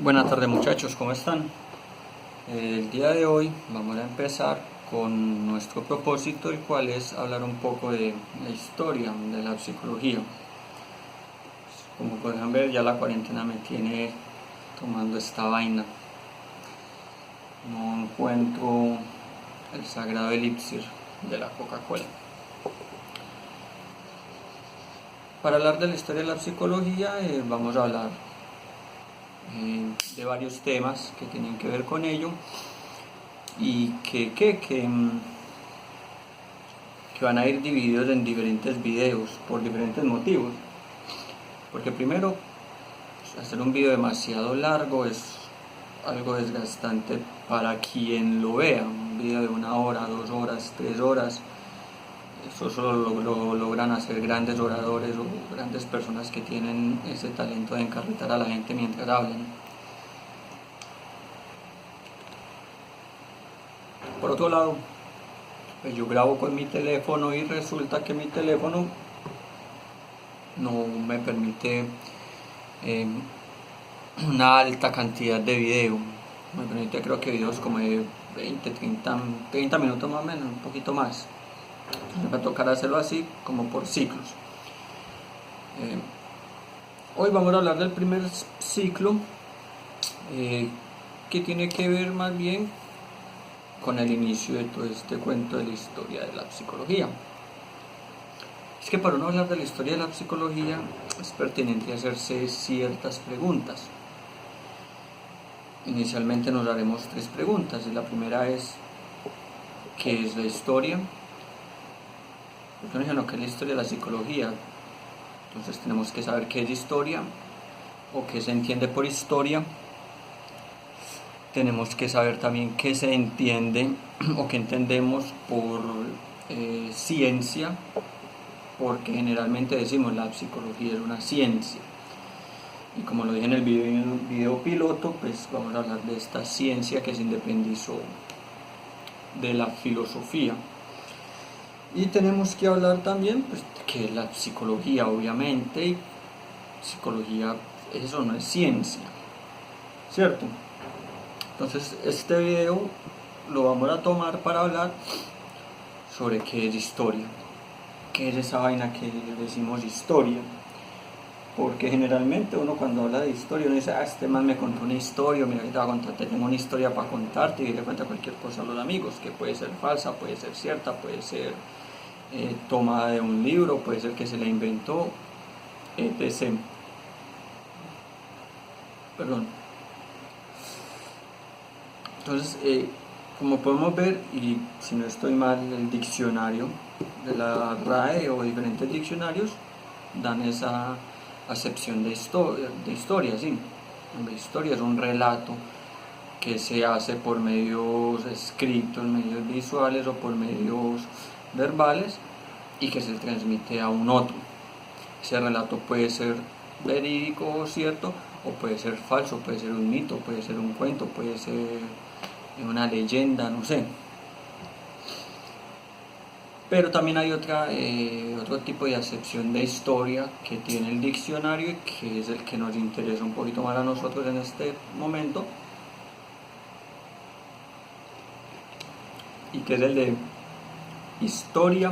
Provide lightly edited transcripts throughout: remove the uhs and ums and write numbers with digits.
Buenas tardes muchachos, ¿cómo están? El día de hoy vamos a empezar con nuestro propósito, el cual es hablar un poco de la historia de la psicología. Como pueden ver, ya la cuarentena me tiene tomando esta vaina. No encuentro el sagrado elixir de la Coca-Cola. Para hablar de la historia de la psicología, vamos a hablar de varios temas que tienen que ver con ello y que van a ir divididos en diferentes videos por diferentes motivos. Porque primero, hacer un video demasiado largo es algo desgastante para quien lo vea. Un video de 1 hora, 2 horas, 3 horas, eso solo lo logran hacer grandes oradores o grandes personas que tienen ese talento de encarretar a la gente mientras hablan. Por otro lado, pues yo grabo con mi teléfono y resulta que mi teléfono no me permite una alta cantidad de video. Me permite, creo que videos como de 20, 30 minutos más o menos, un poquito más. Me va a tocar hacerlo así como por ciclos. Hoy vamos a hablar del primer ciclo, que tiene que ver más bien con el inicio de todo este cuento de la historia de la psicología. Es que para uno hablar de la historia de la psicología es pertinente hacerse ciertas preguntas. Inicialmente nos haremos 3 preguntas, y la primera es ¿qué es la historia? Porque no dicen, ¿qué es la historia de la psicología? Entonces tenemos que saber qué es historia o qué se entiende por historia. Tenemos que saber también qué se entiende o qué entendemos por ciencia, porque generalmente decimos la psicología es una ciencia. Y como lo dije en el video piloto, pues vamos a hablar de esta ciencia que se independizó de la filosofía. Y tenemos que hablar también, pues, que la psicología, obviamente, y psicología, eso no es ciencia, ¿cierto? Entonces, este video lo vamos a tomar para hablar sobre qué es historia, qué es esa vaina que decimos historia. Porque generalmente uno cuando habla de historia, uno dice, este man me contó una historia, mira que te voy a contar, te tengo una historia para contarte, y le cuenta cualquier cosa a los amigos, que puede ser falsa, puede ser cierta, puede ser tomada de un libro, puede ser que se la inventó, etc. Perdón. Entonces, como podemos ver, y si no estoy mal, el diccionario de la RAE o diferentes diccionarios dan esa acepción de historia, sí. La historia es un relato que se hace por medios escritos, medios visuales o por medios verbales y que se transmite a un otro. Ese relato puede ser verídico o cierto, o puede ser falso, puede ser un mito, puede ser un cuento, puede ser una leyenda, no sé. Pero también hay otro tipo de acepción de historia que tiene el diccionario y que es el que nos interesa un poquito más a nosotros en este momento, y que es el de historia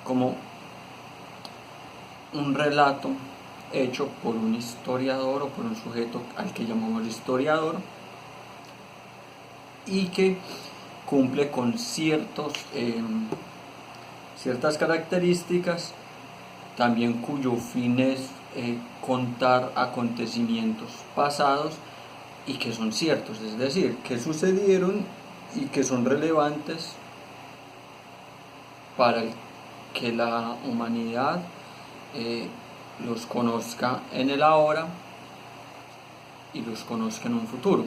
como un relato hecho por un historiador o por un sujeto al que llamamos historiador y que cumple con ciertas características, también cuyo fin es contar acontecimientos pasados y que son ciertos, es decir, que sucedieron y que son relevantes para que la humanidad los conozca en el ahora y los conozca en un futuro.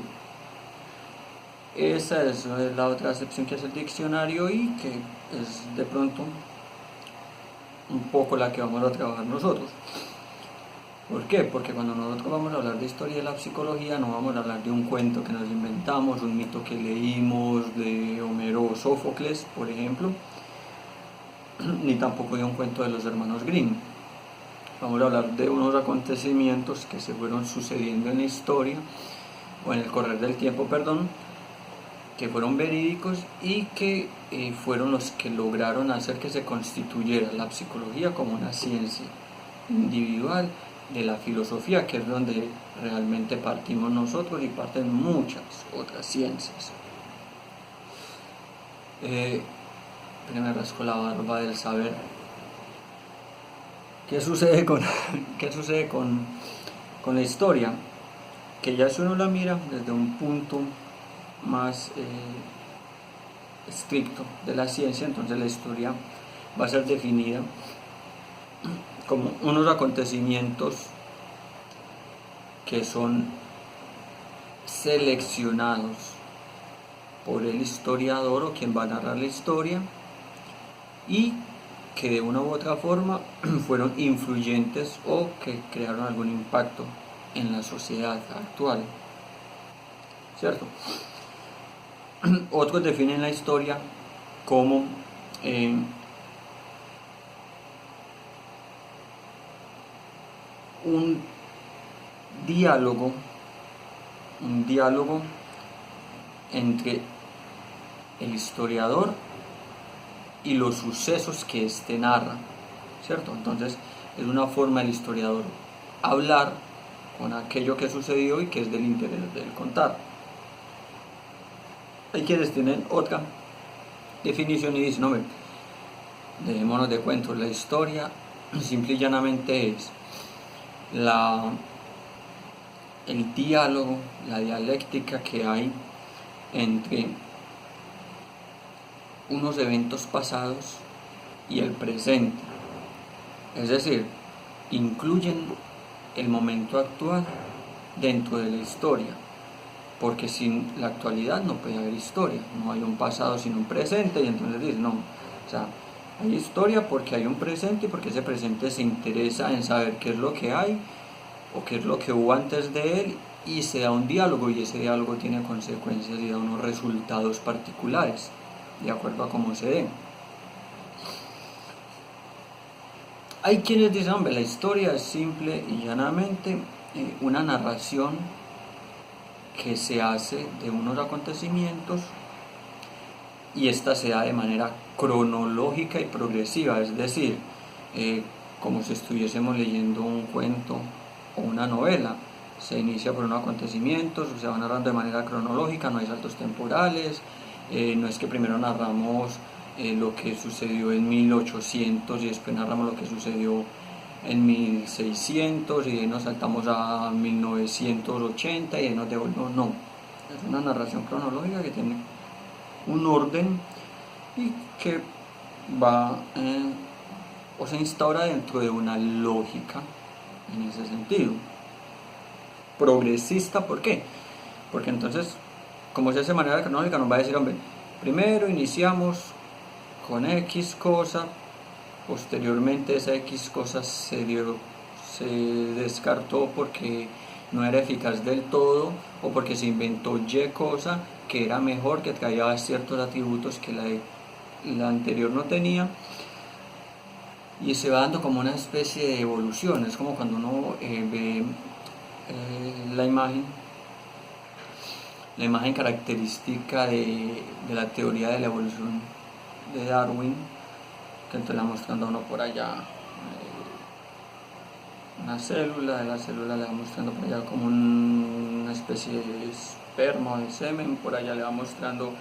Esa es la otra acepción que hace el diccionario y que es de pronto un poco la que vamos a trabajar nosotros. ¿Por qué? Porque cuando nosotros vamos a hablar de historia de la psicología no vamos a hablar de un cuento que nos inventamos, un mito que leímos de Homero o Sófocles, por ejemplo, ni tampoco de un cuento de los hermanos Grimm. Vamos a hablar de unos acontecimientos que se fueron sucediendo en la historia, o en el correr del tiempo, perdón, que fueron verídicos y que fueron los que lograron hacer que se constituyera la psicología como una ciencia individual de la filosofía, que es donde realmente partimos nosotros y parten muchas otras ciencias. Me rasco la barba del saber. ¿Qué sucede con la historia? Que ya si uno la mira desde un punto más estricto de la ciencia, entonces la historia va a ser definida como unos acontecimientos que son seleccionados por el historiador o quien va a narrar la historia y que de una u otra forma fueron influyentes o que crearon algún impacto en la sociedad actual, ¿cierto? Otros definen la historia como un diálogo entre el historiador y los sucesos que éste narra, ¿cierto? Entonces es una forma del historiador hablar con aquello que sucedió y que es del interés del contar. Hay quienes tienen otra definición y dicen, hombre, dejémonos de cuentos, la historia simple y llanamente es el diálogo, la dialéctica que hay entre unos eventos pasados y el presente. Es decir, incluyen el momento actual dentro de la historia, porque sin la actualidad no puede haber historia, no hay un pasado sin un presente, y entonces dicen, no, o sea, hay historia porque hay un presente y porque ese presente se interesa en saber qué es lo que hay o qué es lo que hubo antes de él, y se da un diálogo y ese diálogo tiene consecuencias y da unos resultados particulares de acuerdo a cómo se den. Hay quienes dicen, hombre, la historia es simple y llanamente una narración que se hace de unos acontecimientos y esta se da de manera cronológica y progresiva, es decir, como si estuviésemos leyendo un cuento o una novela. Se inicia por unos acontecimientos, se va narrando de manera cronológica, no hay saltos temporales, no es que primero narramos lo que sucedió en 1800 y después narramos lo que sucedió en 1600 y de ahí nos saltamos a 1980 y de ahí nos devolvemos. No, es una narración cronológica que tiene un orden y que va o se instaura dentro de una lógica en ese sentido. Progresista, ¿por qué? Porque entonces, como se hace de manera cronológica, nos va a decir, hombre, primero iniciamos con X cosa, posteriormente esa X cosa se descartó porque no era eficaz del todo o porque se inventó Y cosa que era mejor, que traía ciertos atributos que la anterior no tenía, y se va dando como una especie de evolución. Es como cuando uno ve la imagen característica de la teoría de la evolución de Darwin, que entonces la mostrando a uno por allá una célula, de la célula le va mostrando por allá como una especie de esperma o de semen, por allá le va mostrando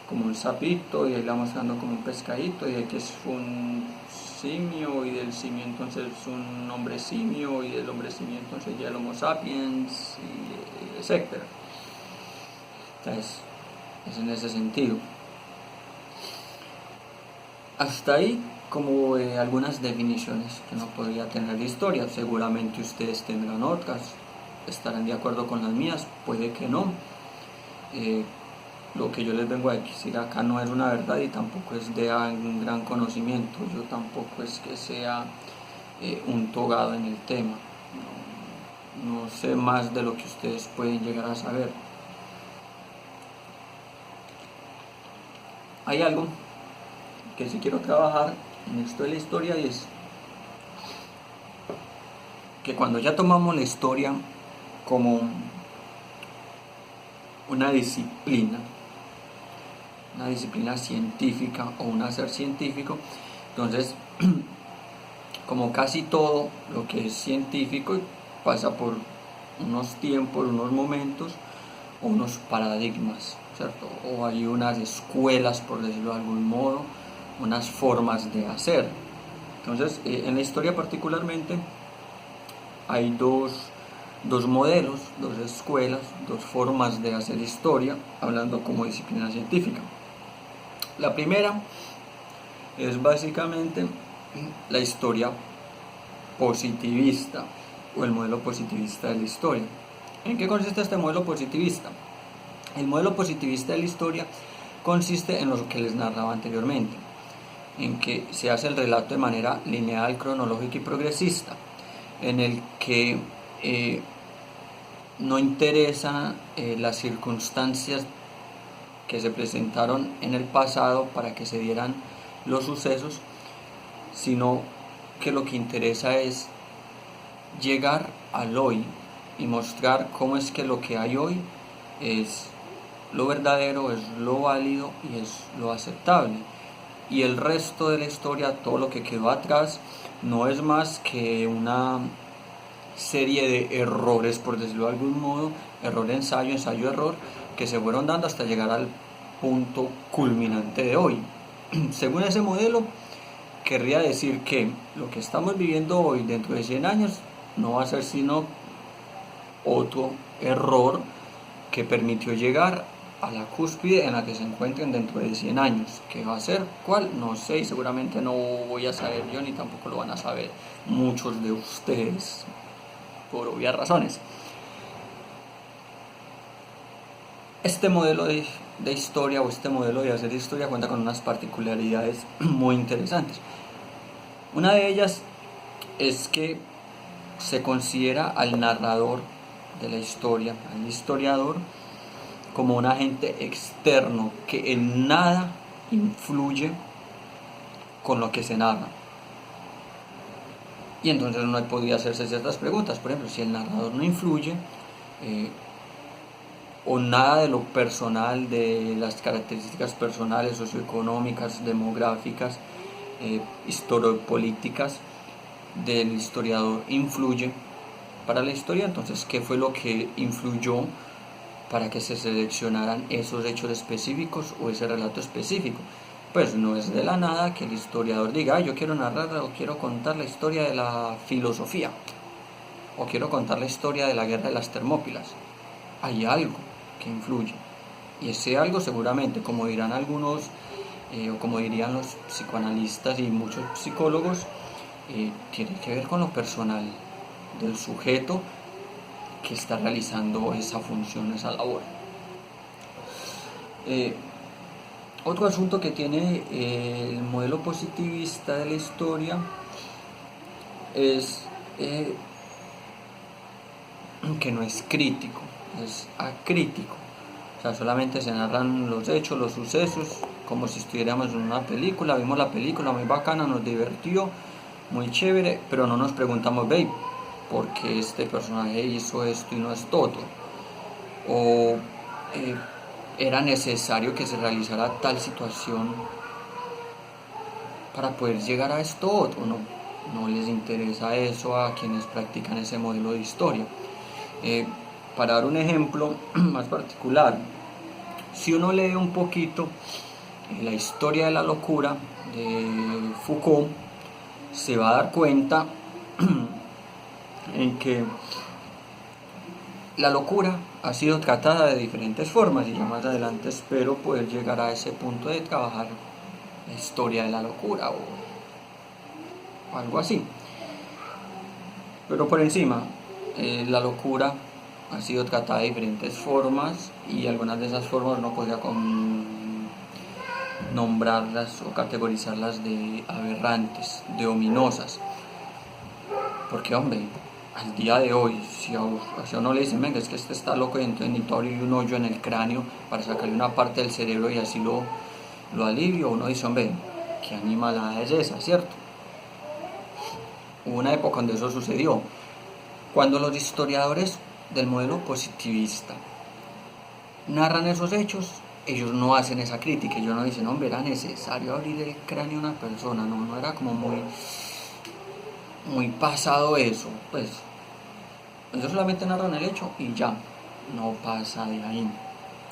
como un sapito, y ahí le va mostrando como un pescadito, y de ahí que es un simio, y del simio entonces un hombre simio, y del hombre simio entonces ya el Homo sapiens, y etcétera. Entonces, es en ese sentido. Hasta ahí como algunas definiciones que uno podría tener de historia. Seguramente ustedes tendrán otras, estarán de acuerdo con las mías, puede que no. Lo que yo les vengo a decir acá no es una verdad y tampoco es de un gran conocimiento. Yo tampoco es que sea un togado en el tema. No sé más de lo que ustedes pueden llegar a saber. Hay algo que sí quiero trabajar en esto de la historia, y es que cuando ya tomamos la historia como una disciplina científica o un hacer científico, entonces como casi todo lo que es científico pasa por unos tiempos, unos momentos o unos paradigmas, ¿cierto? O hay unas escuelas, por decirlo de algún modo, unas formas de hacer. Entonces, en la historia particularmente hay dos modelos, dos escuelas, dos formas de hacer historia, hablando como disciplina científica. La primera es básicamente la historia positivista o el modelo positivista de la historia. ¿En qué consiste este modelo positivista? El modelo positivista de la historia consiste en lo que les narraba anteriormente, en que se hace el relato de manera lineal, cronológica y progresista, en el que no interesan las circunstancias que se presentaron en el pasado para que se dieran los sucesos, sino que lo que interesa es llegar al hoy y mostrar cómo es que lo que hay hoy es lo verdadero, es lo válido y es lo aceptable. Y el resto de la historia, todo lo que quedó atrás, no es más que una serie de errores, por decirlo de algún modo, error, ensayo, ensayo, error, que se fueron dando hasta llegar al punto culminante de hoy. Según ese modelo, querría decir que lo que estamos viviendo hoy dentro de 100 años no va a ser sino otro error que permitió llegar a la cúspide en la que se encuentren dentro de 100 años. ¿Qué va a ser? ¿Cuál? No sé, y seguramente no voy a saber yo, ni tampoco lo van a saber muchos de ustedes, por obvias razones. Este modelo de historia o este modelo de hacer historia cuenta con unas particularidades muy interesantes. Una de ellas es que se considera al narrador de la historia, al historiador, como un agente externo que en nada influye con lo que se narra. Y entonces uno podría hacerse ciertas preguntas. Por ejemplo, si el narrador no influye, o nada de lo personal, de las características personales, socioeconómicas, demográficas, historiopolíticas del historiador influye para la historia, entonces ¿qué fue lo que influyó para que se seleccionaran esos hechos específicos o ese relato específico? Pues no es de la nada que el historiador diga, yo quiero narrar o quiero contar la historia de la filosofía, o quiero contar la historia de la guerra de las Termópilas. Hay algo que influye, y ese algo seguramente, como dirán algunos, o como dirían los psicoanalistas y muchos psicólogos, tiene que ver con lo personal del sujeto que está realizando esa función, esa labor. Otro asunto que tiene el modelo positivista de la historia es que no es crítico, es acrítico. O sea, solamente se narran los hechos, los sucesos, como si estuviéramos en una película. Vimos la película muy bacana, nos divirtió, muy chévere, pero no nos preguntamos, babe, ¿por qué este personaje hizo esto y no esto otro? O era necesario que se realizara tal situación para poder llegar a esto otro. No les interesa eso a quienes practican ese modelo de historia. Para dar un ejemplo más particular, si uno lee un poquito la historia de la locura de Foucault, se va a dar cuenta en que la locura ha sido tratada de diferentes formas, y ya más adelante espero poder llegar a ese punto de trabajar la historia de la locura o algo así. Pero por encima, la locura ha sido tratada de diferentes formas, y algunas de esas formas no podría nombrarlas o categorizarlas de aberrantes, de ominosas. Porque, hombre, al día de hoy, si a uno le dicen, venga, es que este está loco, y entonces necesito abrir un hoyo en el cráneo para sacarle una parte del cerebro y así lo alivio, uno dice, hombre, qué animalada es esa, ¿cierto? Hubo una época cuando eso sucedió, Cuando los historiadores del modelo positivista narran esos hechos, ellos no hacen esa crítica, ellos no dicen, hombre, era necesario abrir el cráneo a una persona, no era como muy pasado eso, pues ellos solamente narran el hecho y ya, no pasa de ahí,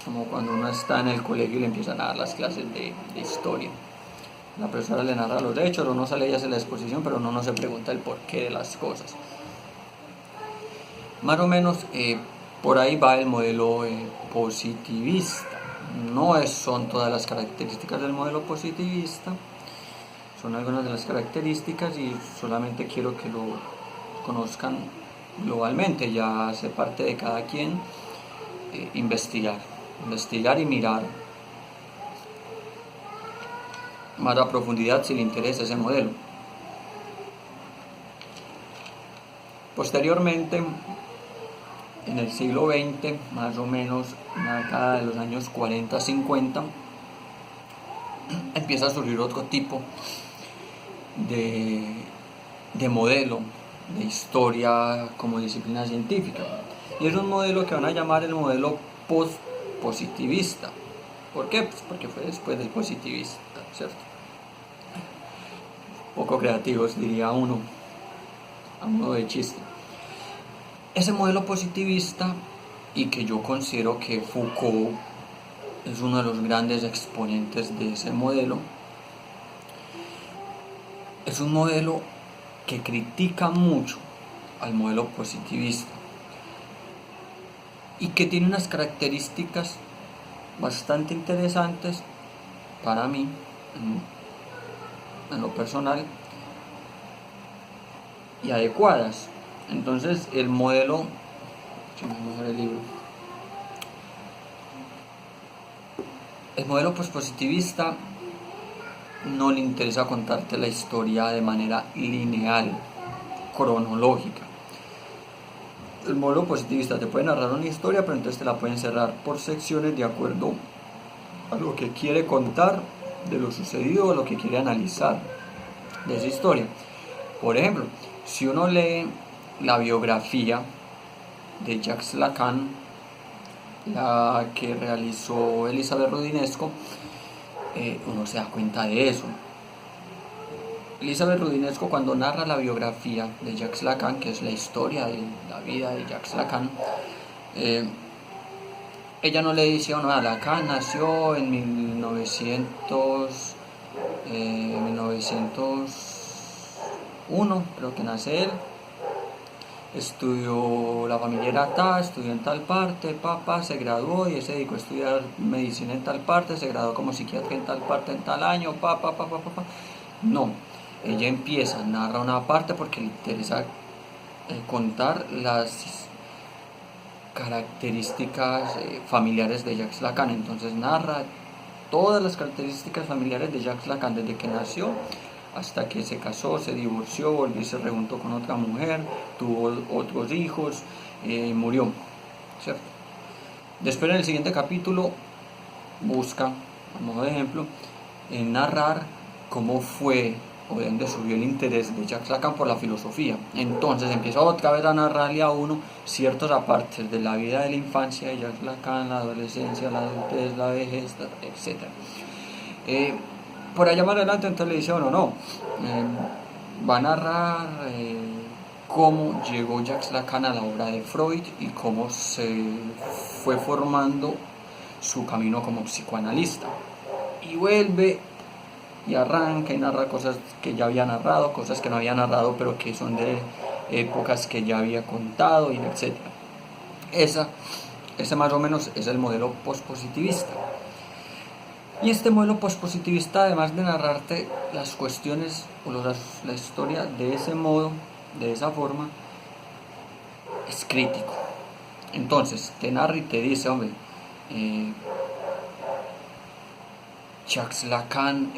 como cuando uno está en el colegio y le empiezan a dar las clases de historia. La profesora le narra los hechos, uno sale y hace la exposición, pero uno no se pregunta el porqué de las cosas. Más o menos por ahí va el modelo positivista. No son todas las características del modelo positivista, son algunas de las características y solamente quiero que lo conozcan globalmente, ya hace parte de cada quien investigar y mirar más a profundidad si le interesa ese modelo. Posteriormente, en el siglo XX, más o menos en la década de los años 40-50, empieza a surgir otro tipo de modelo de historia como disciplina científica. Y es un modelo que van a llamar el modelo post-positivista. ¿Por qué? Pues porque fue después del positivista, ¿cierto? Poco creativos, diría uno, a modo de chiste. Ese modelo positivista, y que yo considero que Foucault es uno de los grandes exponentes de ese modelo, es un modelo que critica mucho al modelo positivista y que tiene unas características bastante interesantes para mí, en lo personal, y adecuadas. Entonces el modelo, el modelo pospositivista no le interesa contarte la historia de manera lineal, cronológica. El modelo positivista te puede narrar una historia, pero entonces te la pueden cerrar por secciones de acuerdo a lo que quiere contar de lo sucedido o lo que quiere analizar de esa historia. Por ejemplo, si uno lee la biografía de Jacques Lacan, la que realizó Elizabeth Roudinesco, uno se da cuenta de eso. Elizabeth Roudinesco, cuando narra la biografía de Jacques Lacan, que es la historia de la vida de Jacques Lacan, ella no le dice, no, Lacan nació en 1901, creo que nace él, estudió, la familia era tal, estudió en tal parte, se graduó y se dedicó a estudiar medicina en tal parte, se graduó como psiquiatra en tal parte, en tal año, No, ella empieza, narra una parte porque le interesa contar las características familiares de Jacques Lacan. Entonces narra todas las características familiares de Jacques Lacan desde que nació hasta que se casó, se divorció, volvió y se rejuntó con otra mujer, tuvo otros hijos y murió, ¿cierto? Después, en el siguiente capítulo, busca, a modo de ejemplo, narrar cómo fue o de dónde surgió el interés de Jacques Lacan por la filosofía. Entonces empieza otra vez a narrarle a uno ciertos apartes de la vida de la infancia de Jacques Lacan, la adolescencia, la adultez, la vejez, etc. Por allá más adelante entonces le dice, va a narrar cómo llegó Jacques Lacan a la obra de Freud y cómo se fue formando su camino como psicoanalista. Y vuelve y arranca y narra cosas que ya había narrado, cosas que no había narrado pero que son de épocas que ya había contado, y etc. Ese más o menos es el modelo pospositivista. Y este modelo pospositivista, además de narrarte las cuestiones o la historia de ese modo, de esa forma, es crítico. Entonces te narra y te dice, Jacques Lacan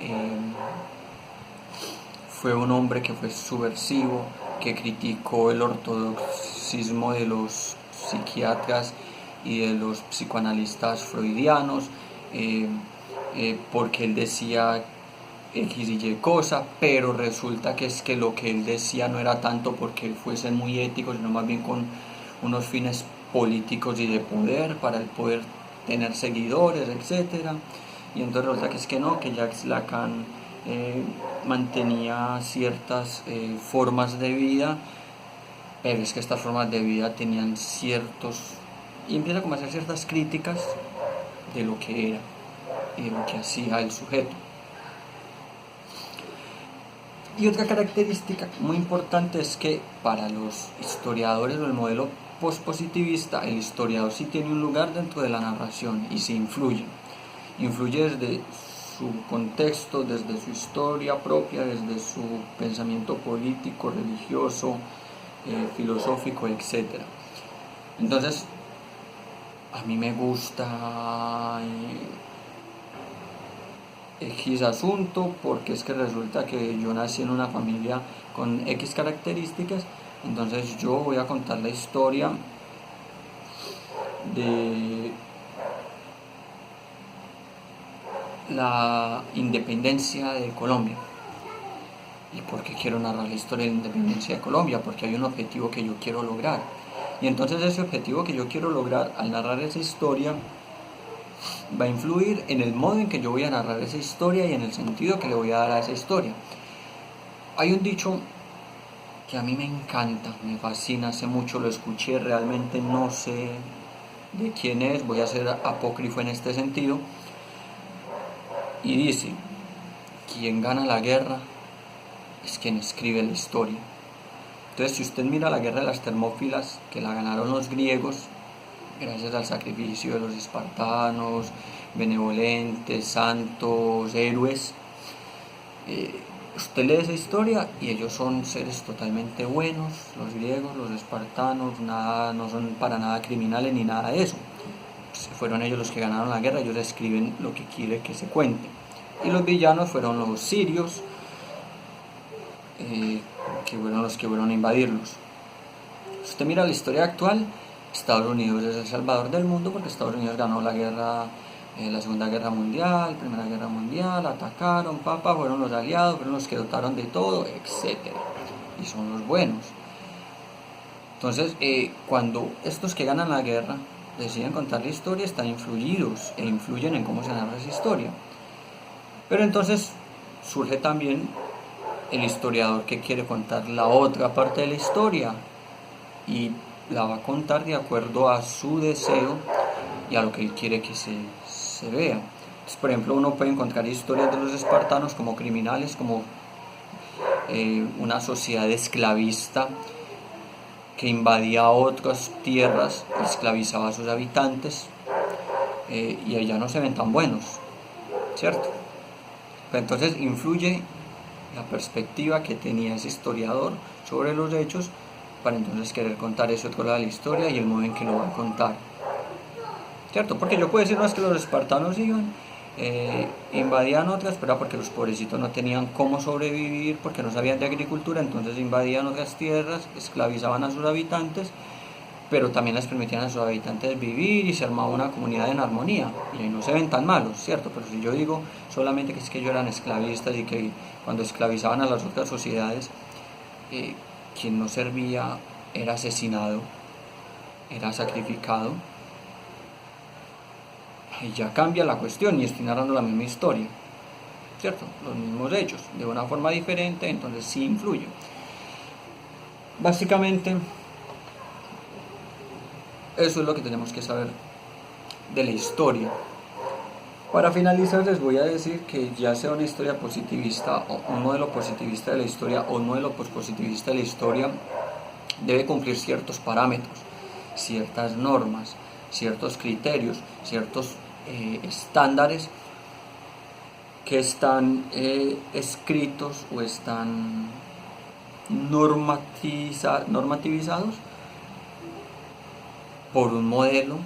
fue un hombre que fue subversivo, que criticó el ortodoxismo de los psiquiatras y de los psicoanalistas freudianos, porque él decía X y Y cosa, pero resulta que es que lo que él decía no era tanto porque él fuese muy ético, sino más bien con unos fines políticos y de poder, para el poder tener seguidores, etcétera. Y entonces resulta que es que no, que Jacques Lacan mantenía ciertas formas de vida, pero es que estas formas de vida tenían ciertos, y empieza como a hacer ciertas críticas de lo que era y de lo que hacía el sujeto. Y otra característica muy importante es que para los historiadores o el modelo postpositivista, el historiador sí tiene un lugar dentro de la narración y sí influye. Influye desde su contexto, desde su historia propia, desde su pensamiento político, religioso, filosófico, etc. Entonces, a mí me gusta X asunto porque es que resulta que yo nací en una familia con X características, entonces yo voy a contar la historia de la independencia de Colombia. ¿Y por qué quiero narrar la historia de la independencia de Colombia? Porque hay un objetivo que yo quiero lograr. Y entonces ese objetivo que yo quiero lograr al narrar esa historia va a influir en el modo en que yo voy a narrar esa historia y en el sentido que le voy a dar a esa historia. Hay un dicho que a mí me encanta, me fascina, hace mucho lo escuché, realmente no sé de quién es, voy a ser apócrifo en este sentido, y dice: quien gana la guerra es quien escribe la historia. Entonces, si usted mira la guerra de las Termópilas, que la ganaron los griegos, gracias al sacrificio de los espartanos, benevolentes, santos, héroes, usted lee esa historia y ellos son seres totalmente buenos, los griegos, los espartanos, no son para nada criminales ni nada de eso. Pues fueron ellos los que ganaron la guerra, ellos escriben lo que quiere que se cuente. Y los villanos fueron los sirios, que fueron los que fueron a invadirlos. Si usted mira la historia actual, Estados Unidos es el salvador del mundo porque Estados Unidos ganó la guerra, la Segunda Guerra Mundial, Primera Guerra Mundial, atacaron, fueron los aliados, fueron los que dotaron de todo, etc. Y son los buenos. Entonces, cuando estos que ganan la guerra deciden contar la historia, están influidos e influyen en cómo se narra esa historia. Pero entonces surge también el historiador que quiere contar la otra parte de la historia y la va a contar de acuerdo a su deseo y a lo que él quiere que se vea. Entonces, por ejemplo, uno puede encontrar historias de los espartanos como criminales, como una sociedad esclavista que invadía otras tierras, esclavizaba a sus habitantes, y allá no se ven tan buenos, ¿cierto? Pero entonces influye la perspectiva que tenía ese historiador sobre los hechos para entonces querer contar ese otro lado de la historia y el modo en que lo va a contar, ¿cierto? Porque yo puedo decir, no, es que los espartanos invadían otras, pero porque los pobrecitos no tenían cómo sobrevivir, porque no sabían de agricultura, entonces invadían otras tierras, esclavizaban a sus habitantes, pero también les permitían a sus habitantes vivir y se armaba una comunidad en armonía, y ahí no se ven tan malos, ¿cierto? Pero si yo digo solamente que es que ellos eran esclavistas y que cuando esclavizaban a las otras sociedades, quien no servía era asesinado, era sacrificado, y ya cambia la cuestión y estoy narrando la misma historia, ¿cierto? Los mismos hechos, de una forma diferente, entonces sí influye. Básicamente, eso es lo que tenemos que saber de la historia. Para finalizar, les voy a decir que ya sea una historia positivista o un modelo positivista de la historia o un modelo pospositivista de la historia, debe cumplir ciertos parámetros, ciertas normas, ciertos criterios, ciertos estándares que están escritos o están normativizados por un modelo,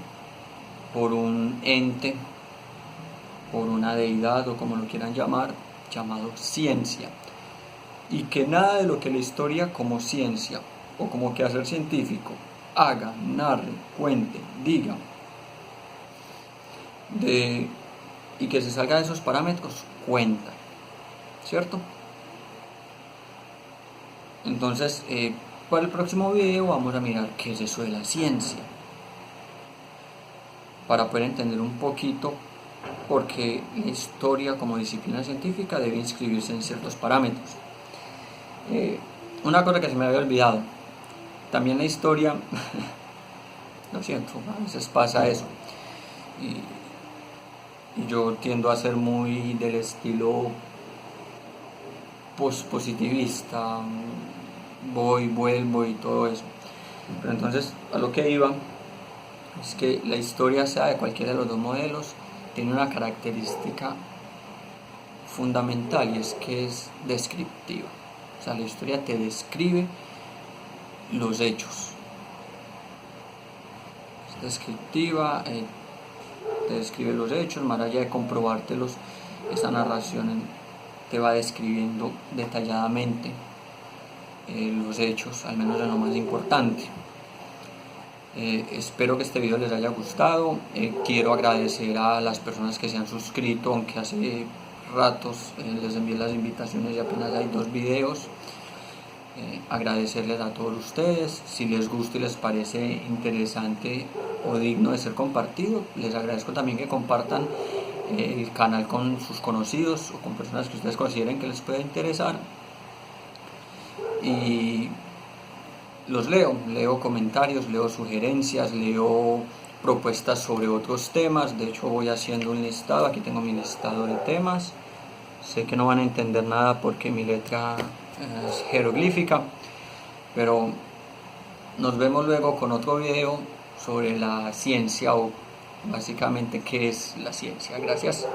por un ente, por una deidad o como lo quieran llamar, llamado ciencia. Y que nada de lo que la historia como ciencia o como quehacer científico haga, narre, cuente, diga, y que se salga de esos parámetros, cuenta. ¿cierto? Entonces, para el próximo video vamos a mirar qué es eso de la ciencia, para poder entender un poquito por qué la historia como disciplina científica debe inscribirse en ciertos parámetros. Una cosa que se me había olvidado, también la historia, lo siento, a veces pasa eso, y yo tiendo a ser muy del estilo positivista, voy, vuelvo y todo eso. Pero entonces, a lo que iba es que la historia, sea de cualquiera de los dos modelos, tiene una característica fundamental, y es que es descriptiva. O sea, la historia te describe los hechos. Es descriptiva, te describe los hechos, más allá de comprobártelos, esa narración te va describiendo detalladamente los hechos, al menos en lo más importante. Espero que este video les haya gustado. Quiero agradecer a las personas que se han suscrito, aunque hace ratos les envié las invitaciones y apenas hay 2 videos. Agradecerles a todos ustedes. Si les gusta y les parece interesante o digno de ser compartido, les agradezco también que compartan el canal con sus conocidos o con personas que ustedes consideren que les pueda interesar. Y los leo comentarios, leo sugerencias, leo propuestas sobre otros temas. De hecho, voy haciendo un listado. Aquí tengo mi listado de temas. Sé que no van a entender nada porque mi letra es jeroglífica, pero nos vemos luego con otro video sobre la ciencia, o básicamente qué es la ciencia. Gracias.